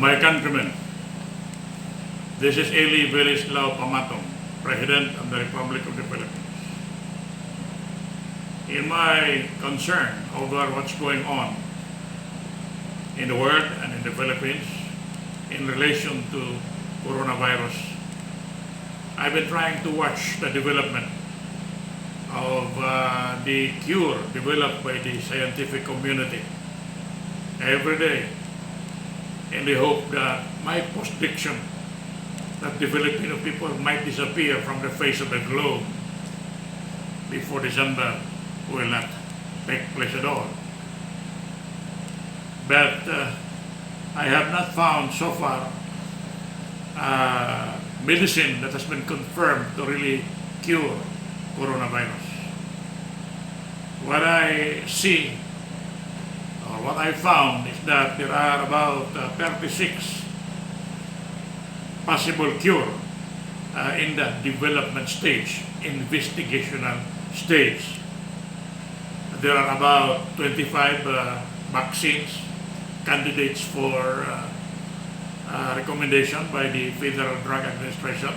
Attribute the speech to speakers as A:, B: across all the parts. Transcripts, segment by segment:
A: My countrymen, this is Eli Velislao Pamatong, President of the Republic of the Philippines. In my concern over what's going on in the world and in the Philippines in relation to coronavirus, I've been trying to watch the development of the cure developed by the scientific community every day, in the hope that my prediction that the Filipino people might disappear from the face of the globe before December will not take place at all. But I have not found so far medicine that has been confirmed to really cure coronavirus. What I see, or what I found, is that there are about 36 possible cure in the development stage, investigational stage. There are about 25 vaccines, candidates for recommendation by the Federal Drug Administration.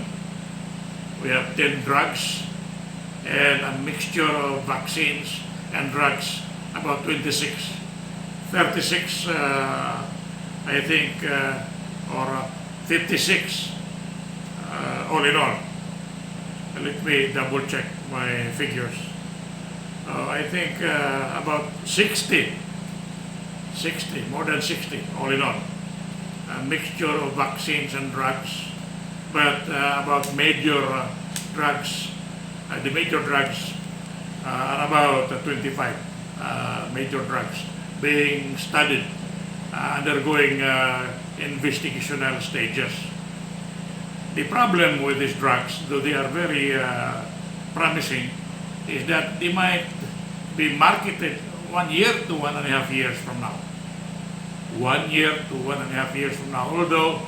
A: We have 10 drugs and a mixture of vaccines and drugs, about 26. 36, I think, or 56 all in all. Let me double check my figures. I think about 60, more than 60 all in all. A mixture of vaccines and drugs, but about major drugs, the major drugs are about 25 major drugs being studied, undergoing investigational stages. The problem with these drugs, though they are very promising, is that they might be marketed 1 year to 1.5 years from now. 1 year to 1.5 years from now. Although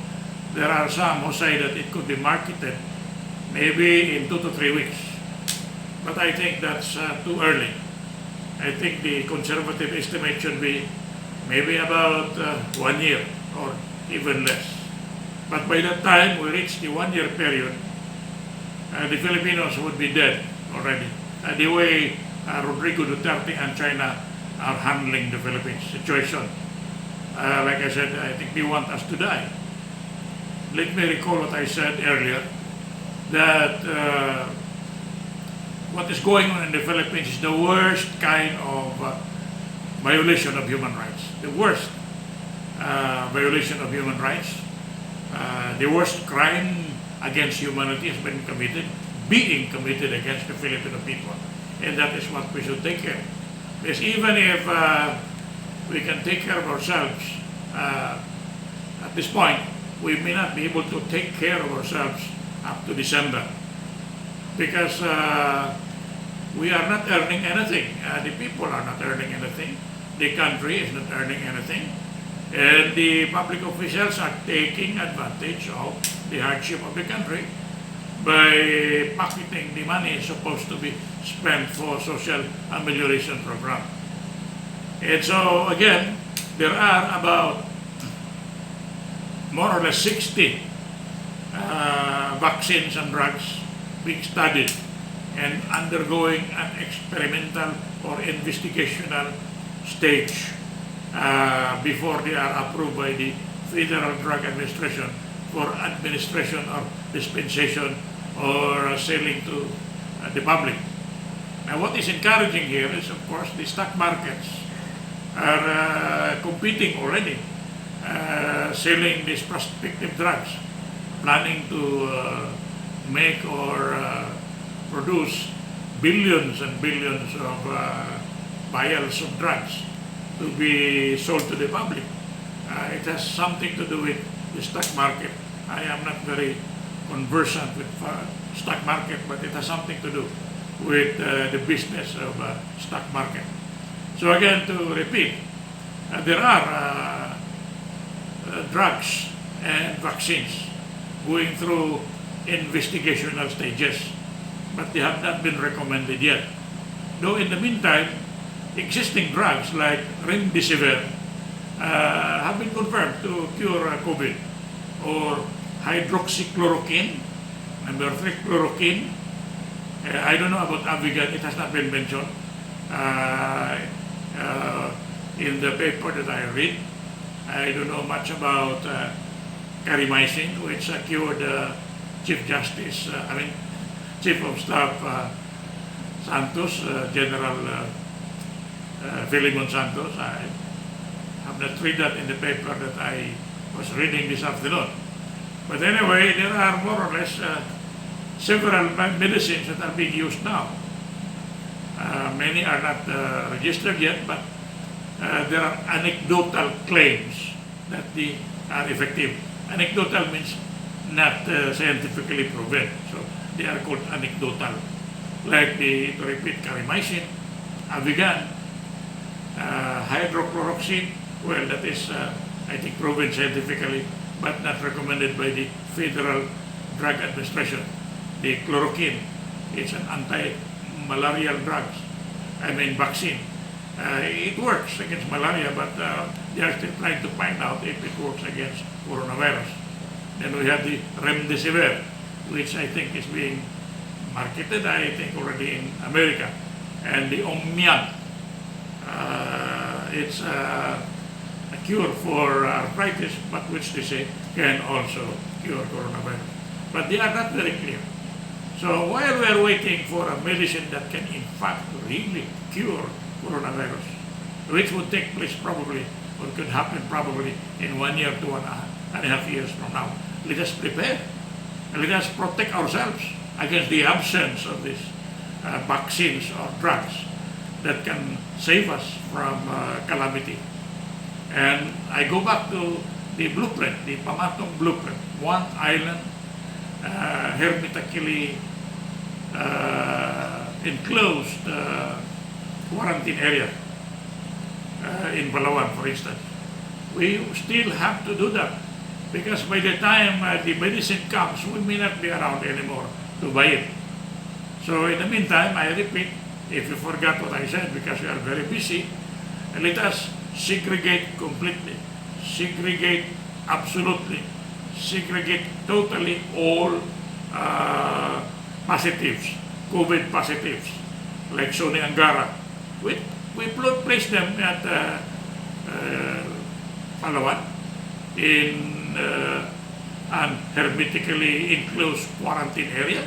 A: there are some who say that it could be marketed maybe in 2 to 3 weeks. But I think that's too early. I think the conservative estimate should be maybe about 1 year or even less. But by that time we reach the 1 year period, the Filipinos would be dead already. The way Rodrigo Duterte and China are handling the Philippines situation. Like I said, I think they want us to die. Let me recall what I said earlier, that what is going on in the Philippines is the worst kind of violation of human rights. The worst violation of human rights. The worst crime against humanity has been being committed against the Filipino people. And that is what we should take care of. Because even if we can take care of ourselves, at this point, we may not be able to take care of ourselves up to December. Because we are not earning anything. The people are not earning anything. The country is not earning anything. And the public officials are taking advantage of the hardship of the country by pocketing the money supposed to be spent for social amelioration program. And so again, there are about more or less 60 vaccines and drugs being studied and undergoing an experimental or investigational stage before they are approved by the Federal Drug Administration for administration or dispensation or selling to the public. Now what is encouraging here is, of course, the stock markets are competing already, selling these prospective drugs, planning to make or produce billions and billions of vials of drugs to be sold to the public. It has something to do with the stock market. I am not very conversant with stock market, but it has something to do with the business of stock market. So again, to repeat, there are drugs and vaccines going through investigational stages, but they have not been recommended yet. Though in the meantime, existing drugs like remdesivir have been confirmed to cure COVID, or hydroxychloroquine, number 3 chloroquine. I don't know about Avigan, it has not been mentioned uh, in the paper that I read. I don't know much about Karimicin, which cured Chief Justice, Chief of Staff Santos, General Philemon Santos. I have not read that in the paper that I was reading this afternoon. But anyway, there are more or less several medicines that are being used now. Many are not registered yet, but there are anecdotal claims that they are effective. Anecdotal means not scientifically proven, so they are called anecdotal. Like to repeat, Karimicin, Avigan, hydrochloroquine, well, that is, I think, proven scientifically, but not recommended by the Federal Drug Administration. The chloroquine, it's an anti-malarial drug, vaccine. It works against malaria, but they are still trying to find out if it works against coronavirus. Then we have the remdesivir, which I think is being marketed, I think, already in America. And the Omnian, it's a cure for arthritis, but which they say can also cure coronavirus. But they are not very clear. So while we are waiting for a medicine that can in fact really cure coronavirus, which would take place probably, or could happen probably in 1 year to 1.5 years from now, let us prepare. Let us protect ourselves against the absence of these vaccines or drugs that can save us from calamity. And I go back to the blueprint, the Pamatong blueprint, one island, hermetically enclosed quarantine area in Palawan, for instance. We still have to do that, because by the time the medicine comes, we may not be around anymore to buy it. So in the meantime, I repeat, if you forgot what I said because you are very busy, let us segregate completely, segregate absolutely, segregate totally all positives, COVID positives, like Sony Angara. We place them at Palawan in an hermetically enclosed quarantine area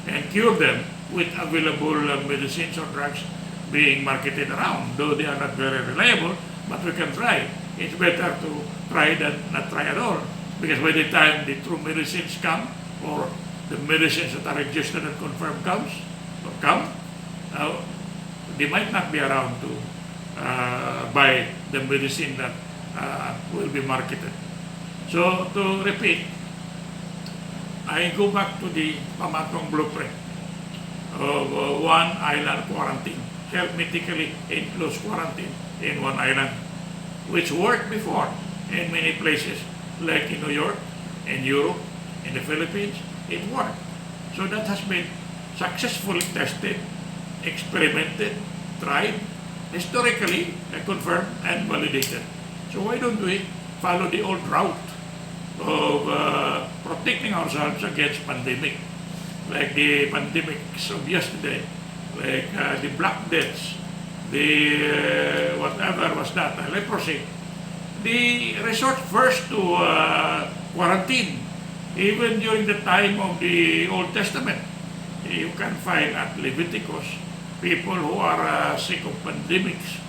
A: and cure them with available medicines or drugs being marketed around. Though they are not very reliable, but we can try. It's better to try than not try at all, because by the time the true medicines come, or the medicines that are registered and confirmed come, they might not be around to buy the medicine that will be marketed. So to repeat, I go back to the Pamatong blueprint of one island quarantine, hermetically enclosed quarantine in one island, which worked before in many places, like in New York, in Europe, in the Philippines. It worked. So that has been successfully tested, experimented, tried, historically confirmed and validated. So why don't we follow the old route of protecting ourselves against pandemic, like the pandemics of yesterday, like the Black Deaths, the whatever was that, leprosy. They resort first to quarantine, even during the time of the Old Testament. You can find at Leviticus people who are sick of pandemics,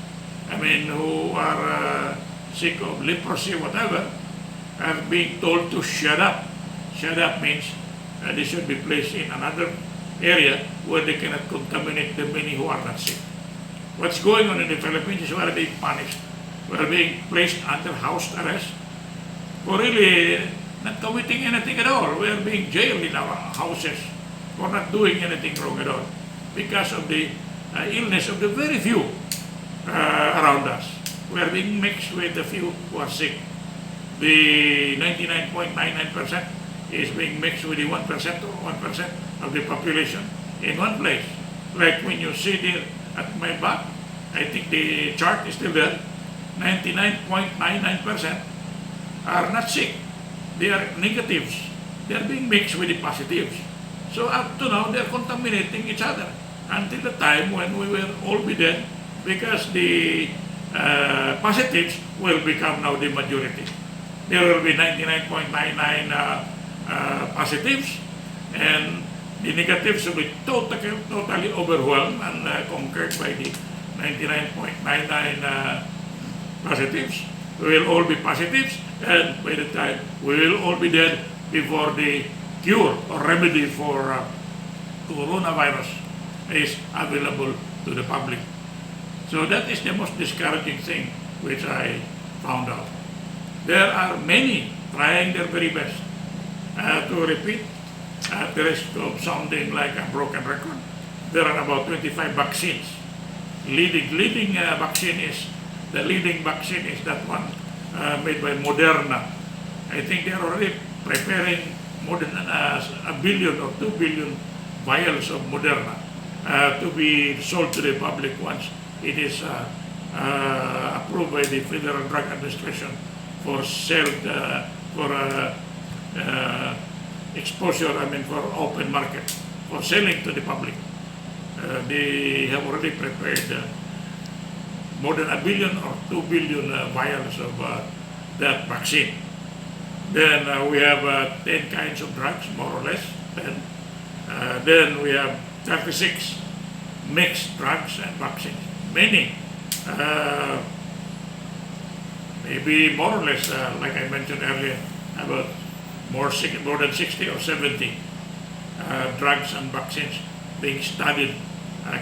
A: who are sick of leprosy, whatever, are being told to shut up. Shut up means they should be placed in another area where they cannot contaminate the many who are not sick. What's going on in the Philippines is we are being punished. We are being placed under house arrest for really not committing anything at all. We are being jailed in our houses for not doing anything wrong at all, because of the illness of the very few around us. We are being mixed with the few who are sick. The 99.99% is being mixed with the 1% or 1% of the population in one place. Like when you see there at my back, I think the chart is still there. 99.99% are not sick. They are negatives. They are being mixed with the positives. So up to now, they are contaminating each other until the time when we will all be dead, because the positives will become now the majority. There will be 99.99 positives, and the negatives will be totally overwhelmed and conquered by the 99.99 positives. We will all be positives, and by the time we will all be dead before the cure or remedy for coronavirus is available to the public. So that is the most discouraging thing which I found out. There are many trying their very best to repeat, at the risk of sounding like a broken record. There are about 25 vaccines. Leading vaccine is that one made by Moderna. I think they are already preparing more than a billion or 2 billion vials of Moderna to be sold to the public once it is approved by the Federal Drug Administration for sale, for exposure, for open market, for selling to the public. They have already prepared more than a billion or 2 billion vials of that vaccine. Then we have 10 kinds of drugs, more or less, 10. Then we have 36 mixed drugs and vaccines. Many, maybe more or less, like I mentioned earlier, about more than 60 or 70 drugs and vaccines being studied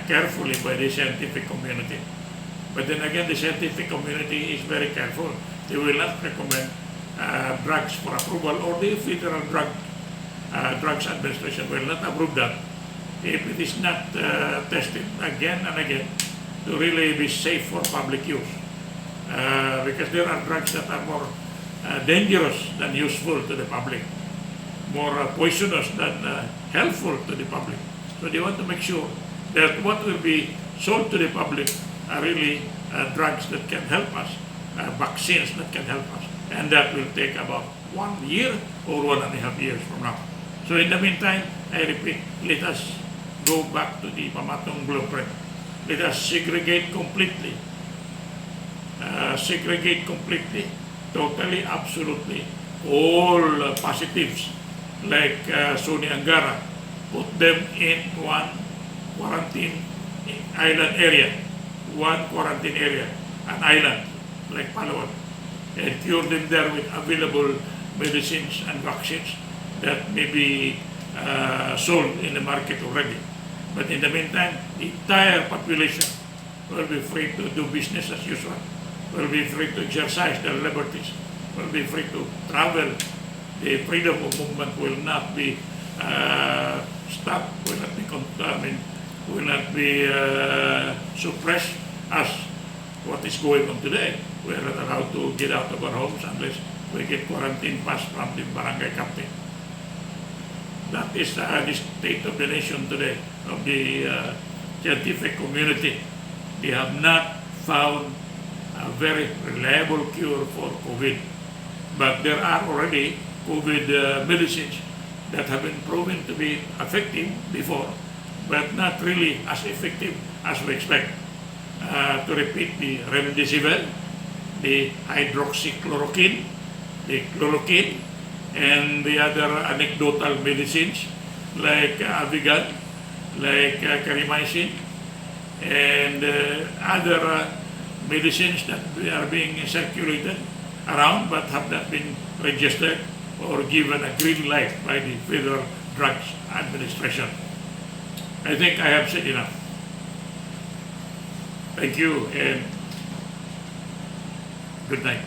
A: carefully by the scientific community. But then again, the scientific community is very careful. They will not recommend drugs for approval, or the Federal Drugs Administration will not approve that if it is not tested again and again to really be safe for public use. Because there are drugs that are more dangerous than useful to the public, more poisonous than helpful to the public. So they want to make sure that what will be sold to the public are really drugs that can help us, vaccines that can help us. And that will take about 1 year or 1.5 years from now. So in the meantime, I repeat, let us go back to the Pamatong blueprint. Let us segregate completely, totally, absolutely, all positives like Sony Angara, put them in one quarantine island area, an island like Palawan, and cure them there with available medicines and vaccines that may be sold in the market already. But in the meantime, the entire population will be free to do business as usual, will be free to exercise their liberties, will be free to travel. The freedom of movement will not be stopped, will not be suppressed as what is going on today. We are not allowed to get out of our homes unless we get quarantine pass from the barangay captain. That is the state of the nation today, of the scientific community. They have not found a very reliable cure for COVID. But there are already COVID medicines that have been proven to be effective before, but not really as effective as we expect. To repeat, the remdesivir, the hydroxychloroquine, the chloroquine, and the other anecdotal medicines like Avigan, like Carimycin, and other medicines that are being circulated around but have not been registered or given a green light by the Federal Drugs Administration. I think I have said enough. Thank you and good night.